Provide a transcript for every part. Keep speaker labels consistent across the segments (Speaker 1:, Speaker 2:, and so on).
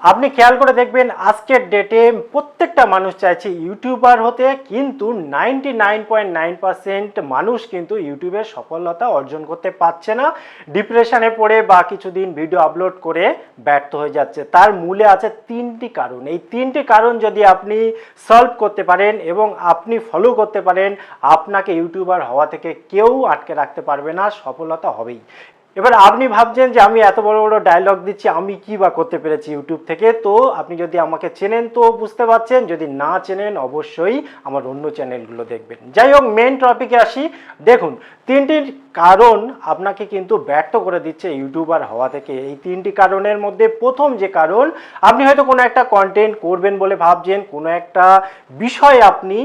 Speaker 1: আপনি খেয়াল করে দেখবেন আজকের ডেটে প্রত্যেকটা মানুষ চাইছে ইউটিউবার হতে, কিন্তু 99.9% মানুষ কিন্তু ইউটিউবে সফলতা অর্জন করতে পারছে না, ডিপ্রেশনে পড়ে বা কিছুদিন ভিডিও আপলোড করে ব্যর্থ হয়ে যাচ্ছে। তার মূলে আছে তিনটি কারণ। এই তিনটি কারণ যদি আপনি সলভ করতে পারেন এবং আপনি ফলো করতে পারেন, আপনাকে ইউটিউবার হওয়া থেকে কেউ আটকে রাখতে পারবে না, সফলতা হবেই। এবার আপনি ভাবছেন যে আমি এত বড় বড় ডায়লগ দিচ্ছি, আমি কি বা করতে পেরেছি ইউটিউব থেকে। তো আপনি যদি আমাকে চেনেন তো বুঝতে পারছেন, যদি না চেনেন অবশ্যই আমার অন্য চ্যানেলগুলো দেখবেন। যাই হোক, মেন টপিকে আসি। দেখুন, তিনটি কারণ আপনাকে কিন্তু ব্যর্থ করে দিচ্ছে ইউটিউবার হওয়া থেকে। এই তিনটি কারণের মধ্যে প্রথম যে কারণ, আপনি হয়তো কোনো একটা কন্টেন্ট করবেন বলে ভাবছেন, কোনো একটা বিষয় আপনি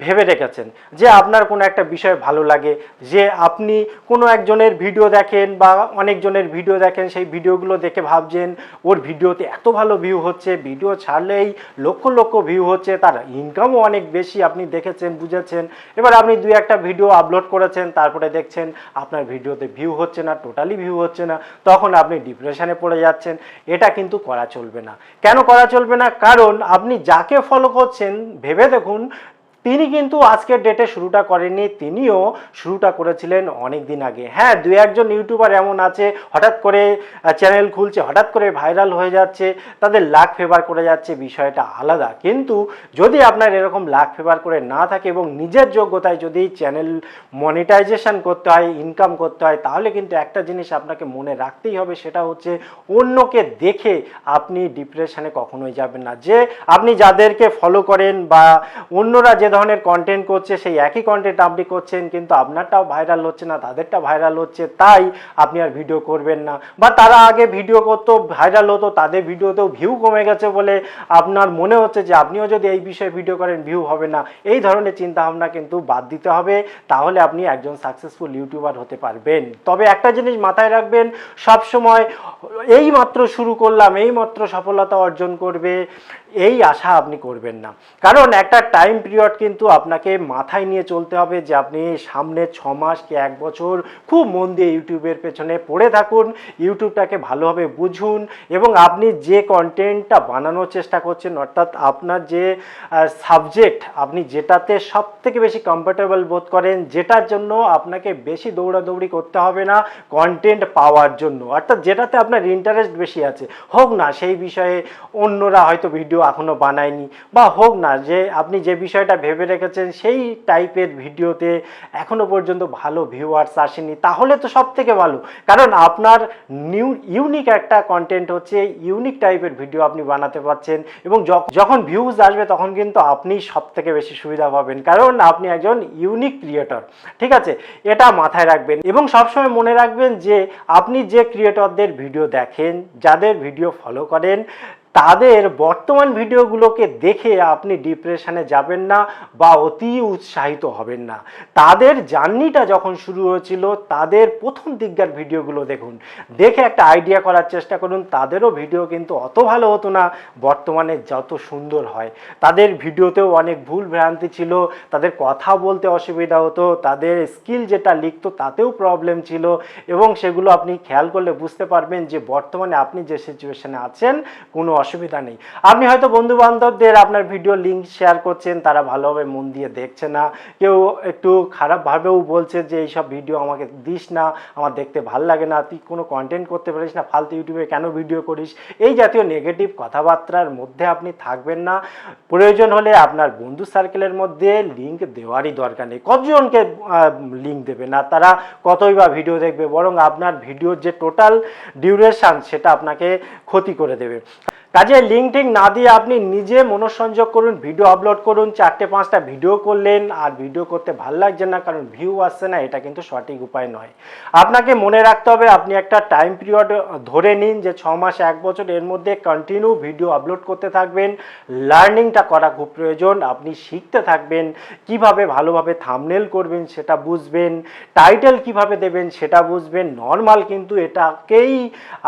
Speaker 1: ভেবে রেখেছেন যে আপনার কোনো একটা বিষয় ভালো লাগে, যে আপনি কোনো একজনের ভিডিও দেখেন বা অনেকজনের ভিডিও দেখেন, সেই ভিডিওগুলো দেখে ভাবছেন ওর ভিডিওতে এত ভালো ভিউ হচ্ছে, ভিডিও ছাড়লেই লক্ষ লক্ষ ভিউ হচ্ছে, তার ইনকামও অনেক বেশি, আপনি দেখেছেন বুঝেছেন। এবার আপনি দুই একটা ভিডিও আপলোড করেছেন, তারপরে দেখছেন আপনার ভিডিওতে ভিউ হচ্ছে না, টোটালি ভিউ হচ্ছে না, তখন আপনি ডিপ্রেশনে পড়ে যাচ্ছেন। এটা কিন্তু করা চলবে না। কেন করা চলবে না? কারণ আপনি যাকে ফলো করছেন ভেবে দেখুন, তিনি কিন্তু আজকের ডেটে শুরুটা করেননি, তিনিও শুরুটা করেছিলেন অনেক দিন আগে। হ্যাঁ, দু একজন ইউটিউবার এমন আছে হঠাৎ করে চ্যানেল খুলছে, হঠাৎ করে ভাইরাল হয়ে যাচ্ছে, তাদের লাক ফেভার করে যাচ্ছে, বিষয়টা আলাদা। কিন্তু যদি আপনার এরকম লাক ফেভার করে না থাকে এবং নিজের যোগ্যতায় যদি চ্যানেল মনিটাইজেশন করতে হয়, ইনকাম করতে হয়, তাহলে কিন্তু একটা জিনিস আপনাকে মনে রাখতেই হবে, সেটা হচ্ছে অন্যকে দেখে আপনি ডিপ্রেশনে কখনোই যাবেন না। যে আপনি যাদেরকে ফলো করেন বা অন্যরা যে ধরনের কন্টেন্ট করছে সেই একই কন্টেন্ট আপনি করছেন, কিন্তু আপনারটাও ভাইরাল হচ্ছে না, তাদেরটা ভাইরাল হচ্ছে, তাই আপনি আর ভিডিও করবেন না। বা তারা আগে ভিডিও করতো, ভাইরাল হতো, তাদের ভিডিওতেও ভিউ কমে গেছে বলে আপনার মনে হচ্ছে যে আপনিও যদি এই বিষয়ে ভিডিও করেন ভিউ হবে না। এই ধরনের চিন্তা ভাবনা কিন্তু বাদ দিতে হবে, তাহলে আপনি একজন সাকসেসফুল ইউটিউবার হতে পারবেন। তবে একটা জিনিস মাথায় রাখবেন, সবসময় এই মাত্র শুরু করলাম, এই মাত্র সফলতা অর্জন করবে, এই আশা আপনি করবেন না। কারণ একটা টাইম পিরিয়ড কিন্তু আপনাকে মাথায় নিয়ে চলতে হবে, যে আপনি সামনে 6 মাস কি 1 বছর খুব মন দিয়ে ইউটিউবের পেছনে পড়ে থাকুন, ইউটিউবটাকে ভালোভাবে বুঝুন, এবং আপনি যে কন্টেন্টটা বানানোর চেষ্টা করছেন, অর্থাৎ আপনার যে সাবজেক্ট, আপনি যেটাতে সব থেকে বেশি কমফোর্টেবল বোধ করেন, যেটার জন্য আপনাকে বেশি দৌড়াদৌড়ি করতে হবে না কন্টেন্ট পাওয়ার জন্য, অর্থাৎ যেটাতে আপনার ইন্টারেস্ট বেশি আছে, হোক না সেই বিষয়ে অন্যরা হয়তো ভিডিও এখনও বানায়নি, বা হোক না যে আপনি যে বিষয়টা ভেবে রেখেছেন সেই টাইপের ভিডিওতে এখনো পর্যন্ত ভালো ভিউয়ার্স আসেনি, তাহলে তো সব থেকে ভালো। কারণ আপনার ইউনিক একটা কন্টেন্ট হচ্ছে, ইউনিক টাইপের ভিডিও আপনি বানাতে পারছেন, এবং যখন ভিউজ আসবে তখন কিন্তু আপনি সব থেকে বেশি সুবিধা পাবেন, কারণ আপনি একজন ইউনিক ক্রিয়েটর। ঠিক আছে, এটা মাথায় রাখবেন। এবং সবসময় মনে রাখবেন যে আপনি যে ক্রিয়েটরদের ভিডিও দেখেন, যাদের ভিডিও ফলো করেন, তাদের বর্তমান ভিডিওগুলোকে দেখে আপনি ডিপ্রেশনে যাবেন না বা অতি উৎসাহিত হবেন না। তাদের জার্নিটা যখন শুরু হয়েছিল, তাদের প্রথম দিককার ভিডিওগুলো দেখুন, দেখে একটা আইডিয়া করার চেষ্টা করুন। তাদেরও ভিডিও কিন্তু অত ভালো হতো না বর্তমানে যত সুন্দর হয়। তাদের ভিডিওতেও অনেক ভুল ভ্রান্তি ছিল, তাদের কথা বলতে অসুবিধা হতো, তাদের স্কিল যেটা লিখতো তাতেও প্রবলেম ছিল, এবং সেগুলো আপনি খেয়াল করলে বুঝতে পারবেন যে বর্তমানে আপনি যে সিচুয়েশনে আছেন কোনো অসুবিধা নেই। আপনি হয়তো বন্ধু বান্ধবদের আপনার ভিডিও লিঙ্ক শেয়ার করছেন, তারা ভালোভাবে মন দিয়ে দেখছে না, কেউ একটু খারাপভাবেও বলছে যে এইসব ভিডিও আমাকে দিস না, আমার দেখতে ভাল লাগে না, তুই কোনো কন্টেন্ট করতে পারিস না, ফালতু ইউটিউবে কেন ভিডিও করিস, এই জাতীয় নেগেটিভ কথাবার্তার মধ্যে আপনি থাকবেন না। প্রয়োজন হলে আপনার বন্ধু সার্কেলের মধ্যে লিঙ্ক দেওয়ারই দরকার নেই। কতজনকে লিঙ্ক দেবে না, তারা কতই বা ভিডিও দেখবে, বরং আপনার ভিডিওর যে টোটাল ডিউরেশন সেটা আপনাকে ক্ষতি করে দেবে। কাজে লিঙ্ক টিং না দিয়ে আপনি নিজে মনোসংযোগ করুন, ভিডিও আপলোড করুন। 4-5টা ভিডিও করলেন আর ভিডিও করতে ভাল লাগছে না কারণ ভিউ আসছে না, এটা কিন্তু সঠিক উপায় নয়। আপনাকে মনে রাখতে হবে, আপনি একটা টাইম পিরিয়ড ধরে নিন যে 6 মাস 1 বছর, এর মধ্যে কন্টিনিউ ভিডিও আপলোড করতে থাকবেন। লার্নিংটা করা খুব প্রয়োজন, আপনি শিখতে থাকবেন, কিভাবে ভালোভাবে থাম্বনেল করবেন সেটা বুঝবেন, টাইটেল কিভাবে দেবেন সেটা বুঝবেন। নর্মাল কিন্তু এটাকেই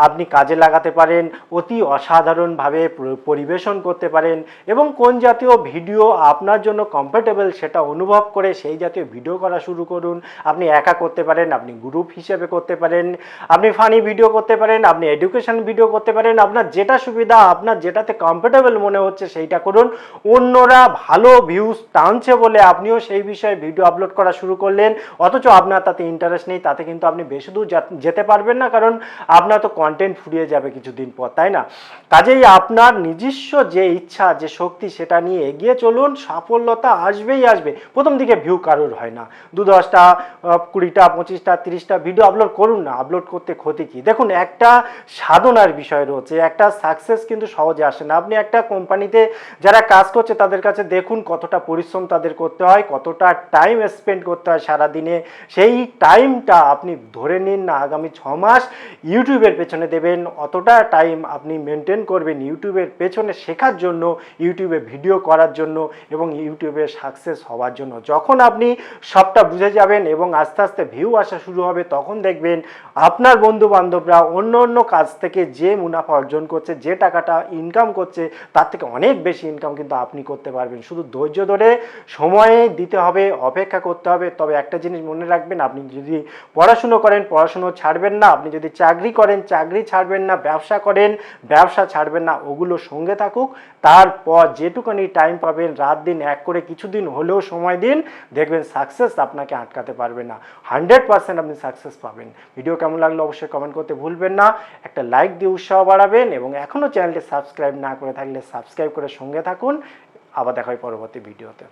Speaker 1: আপনি কাজে লাগাতে পারেন, অতি অসাধারণ ভাবে পরিবেশন করতে পারেন এবং কোন জাতীয় ভিডিও আপনার জন্য কমফোর্টেবল সেটা অনুভব করে সেই জাতীয় ভিডিও করা শুরু করুন। আপনি একা করতে পারেন, আপনি গ্রুপ হিসেবে করতে পারেন, আপনি ফানি ভিডিও করতে পারেন, আপনি এডুকেশন ভিডিও করতে পারেন, আপনার যেটা সুবিধা, আপনার যেটাতে কমফোর্টেবল মনে হচ্ছে সেইটা করুন। অন্যরা ভালো ভিউজ টানছে বলে আপনিও সেই বিষয়ে ভিডিও আপলোড করা শুরু করলেন, অথচ আপনার তাতে ইন্টারেস্ট নেই, তাতে কিন্তু আপনি বেশি দূর যেতে পারবেন না, কারণ আপনার তো কন্টেন্ট ফুরিয়ে যাবে কিছুদিন পর, তাই না? কাজেই আপনার নিজস্ব যে ইচ্ছা, যে শক্তি, সেটা নিয়ে এগিয়ে চলুন, সাফল্যতা আসবেই আসবে। প্রথম দিকে ভিউ কারোর হয় না, 10টা 20টা 25টা 30টা ভিডিও আপলোড করুন না, আপলোড করতে ক্ষতি কি? দেখুন, একটা সাধনার বিষয় রয়েছে, একটা সাকসেস কিন্তু সহজে আসে না। আপনি একটা কোম্পানিতে যারা কাজ করছে তাদের কাছে দেখুন কতটা পরিশ্রম তাদের করতে হয়, কতটা টাইম স্পেন্ড করতে হয় সারাদিনে। সেই টাইমটা আপনি ধরে নিন না আগামী 6 মাস ইউটিউবের পেছনে দেবেন, অতটা টাইম আপনি মেনটেন করবেন ইউটিউবের পেছনে শেখার জন্য, ইউটিউবে ভিডিও করার জন্য এবং ইউটিউবে সাকসেস হওয়ার জন্য। যখন আপনি সবটা বুঝে যাবেন এবং আস্তে আস্তে ভিউ আসা শুরু হবে, তখন দেখবেন আপনার বন্ধু বান্ধবরা অন্য অন্য কাজ থেকে যে মুনাফা অর্জন করছে, যে টাকাটা ইনকাম করছে, তার থেকে অনেক বেশি ইনকাম কিন্তু আপনি করতে পারবেন। শুধু ধৈর্য ধরে সময় দিতে হবে, অপেক্ষা করতে হবে। তবে একটা জিনিস মনে রাখবেন, আপনি যদি পড়াশুনো করেন, পড়াশুনো ছাড়বেন না, আপনি যদি চাকরি করেন, চাকরি ছাড়বেন না, ব্যবসা করেন, ব্যবসা ছাড়বেন না, ওগুলো সঙ্গে থাকুক। তারপর যেটুকানি টাইম পাবেন, রাত দিন এক করে কিছুদিন হলেও সময় দিন, দেখবেন সাকসেস আপনাকে আটকাতে পারবে না। 100% আপনি সাকসেস পাবেন। ভিডিও কেমন লাগলো অবশ্যই কমেন্ট করতে ভুলবেন না, একটা লাইক দিয়ে উৎসাহ বাড়াবেন এবং এখনও চ্যানেলটি সাবস্ক্রাইব না করে থাকলে সাবস্ক্রাইব করে সঙ্গে থাকুন। আবার দেখা হয় পরবর্তী ভিডিওতে।